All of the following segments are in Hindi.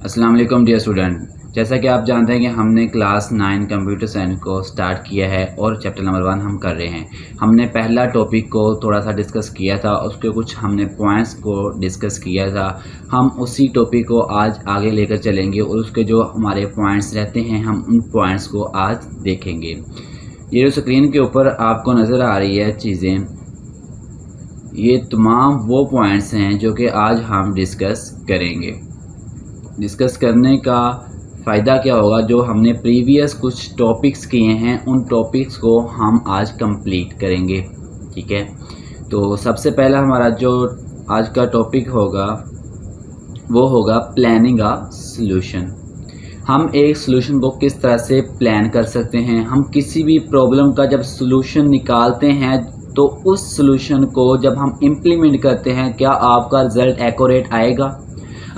अस्सलाम वालेकुम डियर स्टूडेंट। जैसा कि आप जानते हैं कि हमने क्लास 9 कंप्यूटर साइंस को स्टार्ट किया है और चैप्टर नंबर 1 हम कर रहे हैं। हमने पहला टॉपिक को थोड़ा सा डिस्कस किया था, उसके कुछ हमने पॉइंट्स को डिस्कस किया था। हम उसी टॉपिक को आज आगे लेकर चलेंगे और उसके जो हमारे पॉइंट्स रहते हैं हम उन पॉइंट्स को आज देखेंगे। ये जो स्क्रीन के ऊपर आपको नज़र आ रही है चीज़ें, ये तमाम वो पॉइंट्स हैं जो कि आज हम डिस्कस करेंगे। डिस्कस करने का फ़ायदा क्या होगा, जो हमने प्रीवियस कुछ टॉपिक्स किए हैं उन टॉपिक्स को हम आज कंप्लीट करेंगे। ठीक है, तो सबसे पहला हमारा जो आज का टॉपिक होगा वो होगा प्लानिंग अ सॉल्यूशन। हम एक सॉल्यूशन को किस तरह से प्लान कर सकते हैं। हम किसी भी प्रॉब्लम का जब सॉल्यूशन निकालते हैं तो उस सॉल्यूशन को जब हम इम्प्लीमेंट करते हैं, क्या आपका रिज़ल्ट एक्यूरेट आएगा।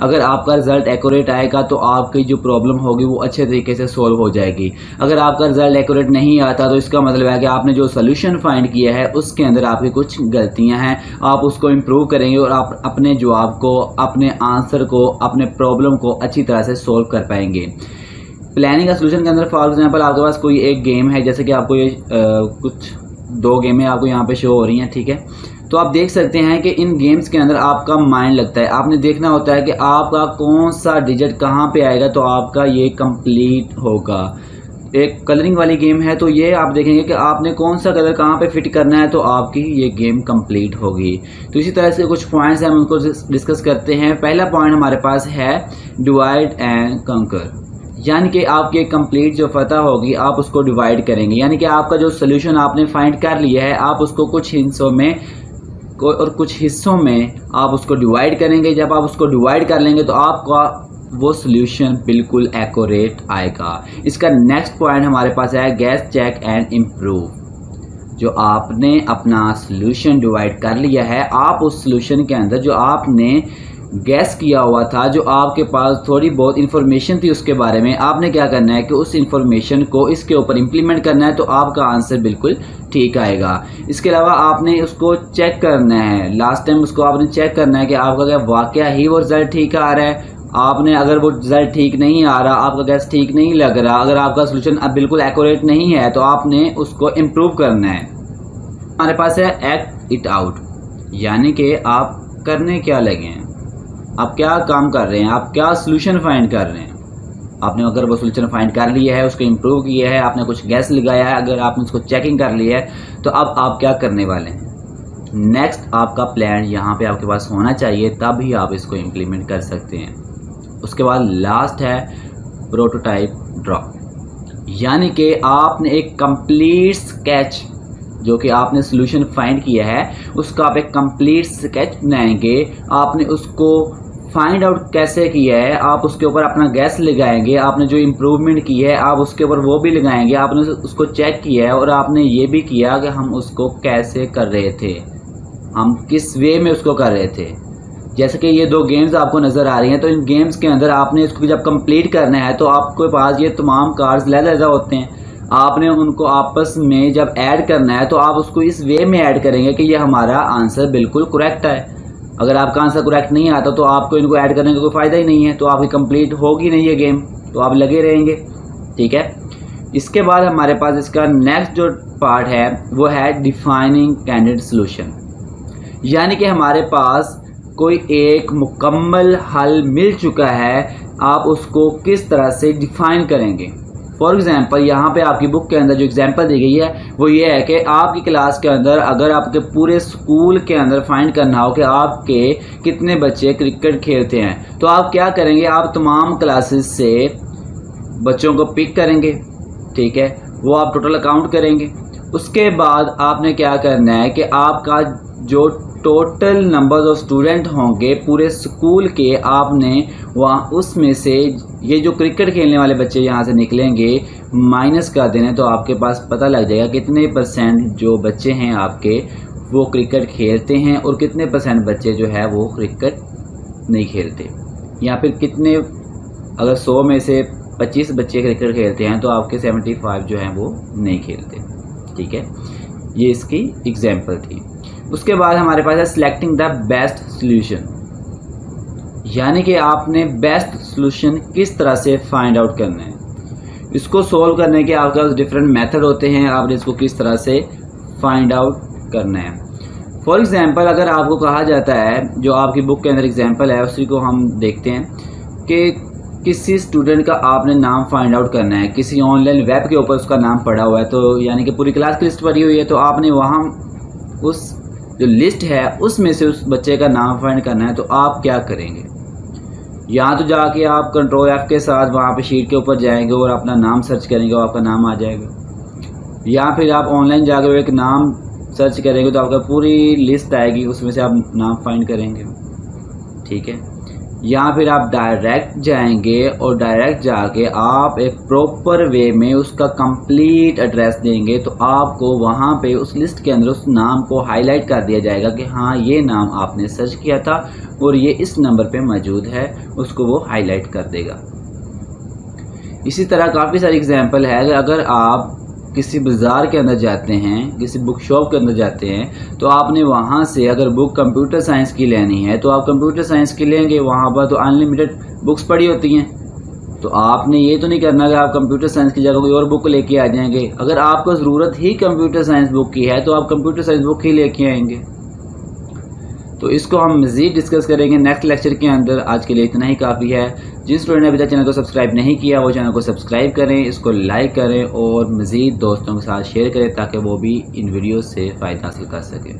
अगर आपका रिज़ल्ट एक्यूरेट आएगा तो आपकी जो प्रॉब्लम होगी वो अच्छे तरीके से सॉल्व हो जाएगी। अगर आपका रिज़ल्ट एक्यूरेट नहीं आता तो इसका मतलब है कि आपने जो सॉल्यूशन फाइंड किया है उसके अंदर आपकी कुछ गलतियां हैं। आप उसको इम्प्रूव करेंगे और आप अपने जवाब को, अपने आंसर को, अपने प्रॉब्लम को अच्छी तरह से सॉल्व कर पाएंगे। प्लानिंग का सॉल्यूशन के अंदर फॉर एग्जांपल आपके पास कोई एक गेम है, जैसे कि आपको ये कुछ 2 गेमें आपको यहाँ पे शो हो रही हैं। ठीक है, तो आप देख सकते हैं कि इन गेम्स के अंदर आपका माइंड लगता है। आपने देखना होता है कि आपका कौन सा डिजिट कहाँ पे आएगा तो आपका ये कंप्लीट होगा। एक कलरिंग वाली गेम है तो ये आप देखेंगे कि आपने कौन सा कलर कहाँ पे फिट करना है तो आपकी ये गेम कंप्लीट होगी। तो इसी तरह से कुछ पॉइंट्स हैं, हम उनको डिस्कस करते हैं। पहला पॉइंट हमारे पास है डिवाइड एंड कंकर, यानी कि आपकी कंप्लीट जो फतह होगी आप उसको डिवाइड करेंगे। यानी कि आपका जो सोल्यूशन आपने फाइंड कर लिया है आप उसको कुछ हिस्सों में और कुछ हिस्सों में आप उसको डिवाइड करेंगे। जब आप उसको डिवाइड कर लेंगे तो आपका वो सोल्यूशन बिल्कुल एक्यूरेट आएगा। इसका नेक्स्ट पॉइंट हमारे पास है गैस चेक एंड इम्प्रूव। जो आपने अपना सोल्यूशन डिवाइड कर लिया है, आप उस सोल्यूशन के अंदर जो आपने गैस किया हुआ था, जो आपके पास थोड़ी बहुत इन्फॉर्मेशन थी उसके बारे में, आपने क्या करना है कि उस इन्फॉर्मेशन को इसके ऊपर इम्प्लीमेंट करना है तो आपका आंसर बिल्कुल ठीक आएगा। इसके अलावा आपने उसको चेक करना है, लास्ट टाइम उसको आपने चेक करना है कि आपका क्या वाकया ही वो रिज़ल्ट ठीक आ रहा है। आपने अगर वो रिज़ल्ट ठीक नहीं आ रहा, आपका गैस ठीक नहीं लग रहा, अगर आपका सोल्यूशन अब बिल्कुल एक्यूरेट नहीं है तो आपने उसको इम्प्रूव करना है। हमारे पास है एक्ट इट आउट, यानी कि आप करने क्या लगे हैं, आप क्या काम कर रहे हैं, आप क्या सोल्यूशन फाइंड कर रहे हैं। आपने अगर वो सोल्यूशन फाइंड कर लिया है, उसको इम्प्रूव किया है, आपने कुछ गैस लगाया है, अगर आपने उसको चेकिंग कर लिया है तो अब आप क्या करने वाले हैं। नेक्स्ट आपका प्लान यहाँ पे आपके पास होना चाहिए, तब ही आप इसको इम्प्लीमेंट कर सकते हैं। उसके बाद लास्ट है प्रोटोटाइप ड्रॉ, यानी कि आपने एक कंप्लीट स्केच जो कि आपने सोल्यूशन फाइंड किया है उसका आप एक कंप्लीट स्केच बनाएंगे। आपने उसको फाइंड आउट कैसे किया है, आप उसके ऊपर अपना गैस लगाएंगे। आपने जो इम्प्रूवमेंट की है आप उसके ऊपर वो भी लगाएंगे। आपने उसको चेक किया है और आपने ये भी किया कि हम उसको कैसे कर रहे थे, हम किस वे में उसको कर रहे थे। जैसे कि ये 2 गेम्स आपको नज़र आ रही हैं, तो इन गेम्स के अंदर आपने इसको जब कंप्लीट करना है तो आपके पास ये तमाम कार्ड्स अलग-अलग होते हैं। आपने उनको आपस में जब ऐड करना है तो आप उसको इस वे में ऐड करेंगे कि ये हमारा आंसर बिल्कुल करेक्ट है। अगर आपका आंसर करेक्ट नहीं आता तो आपको इनको ऐड करने का कोई फ़ायदा ही नहीं है, तो आपकी कंप्लीट होगी नहीं ये गेम, तो आप लगे रहेंगे। ठीक है, इसके बाद हमारे पास इसका नेक्स्ट जो पार्ट है वो है डिफाइनिंग कैंडिडेट सोल्यूशन, यानी कि हमारे पास कोई एक मुकम्मल हल मिल चुका है, आप उसको किस तरह से डिफ़ाइन करेंगे। फॉर एग्ज़ाम्पल यहाँ पे आपकी बुक के अंदर जो एग्जांपल दी गई है वो ये है कि आपकी क्लास के अंदर अगर आपके पूरे स्कूल के अंदर फाइंड करना हो कि आपके कितने बच्चे क्रिकेट खेलते हैं, तो आप क्या करेंगे, आप तमाम क्लासेस से बच्चों को पिक करेंगे। ठीक है, वो आप टोटल अकाउंट करेंगे। उसके बाद आपने क्या करना है कि आपका जो टोटल नंबर ऑफ स्टूडेंट होंगे पूरे स्कूल के, आपने वहाँ उसमें से ये जो क्रिकेट खेलने वाले बच्चे यहाँ से निकलेंगे माइनस कर देने, तो आपके पास पता लग जाएगा कितने % जो बच्चे हैं आपके वो क्रिकेट खेलते हैं और कितने % बच्चे जो है वो क्रिकेट नहीं खेलते। या फिर कितने, अगर 100 में से 25 बच्चे क्रिकेट खेलते हैं तो आपके 75 जो हैं वो नहीं खेलते। ठीक है, ये इसकी एग्जाम्पल थी। उसके बाद हमारे पास है सिलेक्टिंग द बेस्ट सॉल्यूशन, यानी कि आपने बेस्ट सोल्यूशन किस तरह से फाइंड आउट करना है। इसको सॉल्व करने के आपके पास डिफरेंट मेथड होते हैं, आपने इसको किस तरह से फाइंड आउट करना है। फॉर एग्जांपल अगर आपको कहा जाता है, जो आपकी बुक के अंदर एग्जांपल है उसी को हम देखते हैं कि किसी स्टूडेंट का आपने नाम फाइंड आउट करना है, किसी ऑनलाइन वेब के ऊपर उसका नाम पड़ा हुआ है, तो यानी कि पूरी क्लास की लिस्ट पड़ी हुई है, तो आपने वहाँ उस जो लिस्ट है उसमें से उस बच्चे का नाम फाइंड करना है। तो आप क्या करेंगे, यहाँ तो जाके आप कंट्रोल F के साथ वहाँ पे शीट के ऊपर जाएंगे और अपना नाम सर्च करेंगे और आपका नाम आ जाएगा। या फिर आप ऑनलाइन जाकर एक नाम सर्च करेंगे तो आपका पूरी लिस्ट आएगी, उसमें से आप नाम फाइंड करेंगे, ठीक है। या फिर आप डायरेक्ट जाएंगे और डायरेक्ट जाके आप एक प्रॉपर वे में उसका कंप्लीट एड्रेस देंगे, तो आपको वहाँ पे उस लिस्ट के अंदर उस नाम को हाईलाइट कर दिया जाएगा कि हाँ ये नाम आपने सर्च किया था और ये इस नंबर पे मौजूद है, उसको वो हाईलाइट कर देगा। इसी तरह काफ़ी सारी एग्जांपल है। अगर आप किसी बाज़ार के अंदर जाते हैं, किसी बुक शॉप के अंदर जाते हैं, तो आपने वहाँ से अगर बुक कंप्यूटर साइंस की लेनी है तो आप कंप्यूटर साइंस की लेंगे, वहाँ पर तो अनलिमिटेड बुक्स पड़ी होती हैं। तो आपने ये तो नहीं करना कि आप कंप्यूटर साइंस की जगह कोई और बुक लेके आ जाएंगे। अगर आपको ज़रूरत ही कंप्यूटर साइंस बुक की है तो आप कंप्यूटर साइंस बुक ही लेके आएंगे। तो इसको हम मज़ीद डिस्कस करेंगे नेक्स्ट लेक्चर के अंदर। आज के लिए इतना ही काफ़ी है। जिन स्टूडेंट ने अभी तक चैनल को सब्सक्राइब नहीं किया वो चैनल को सब्सक्राइब करें, इसको लाइक करें और मज़ीद दोस्तों के साथ शेयर करें ताकि वो भी इन वीडियो से फ़ायदा हासिल कर सकें।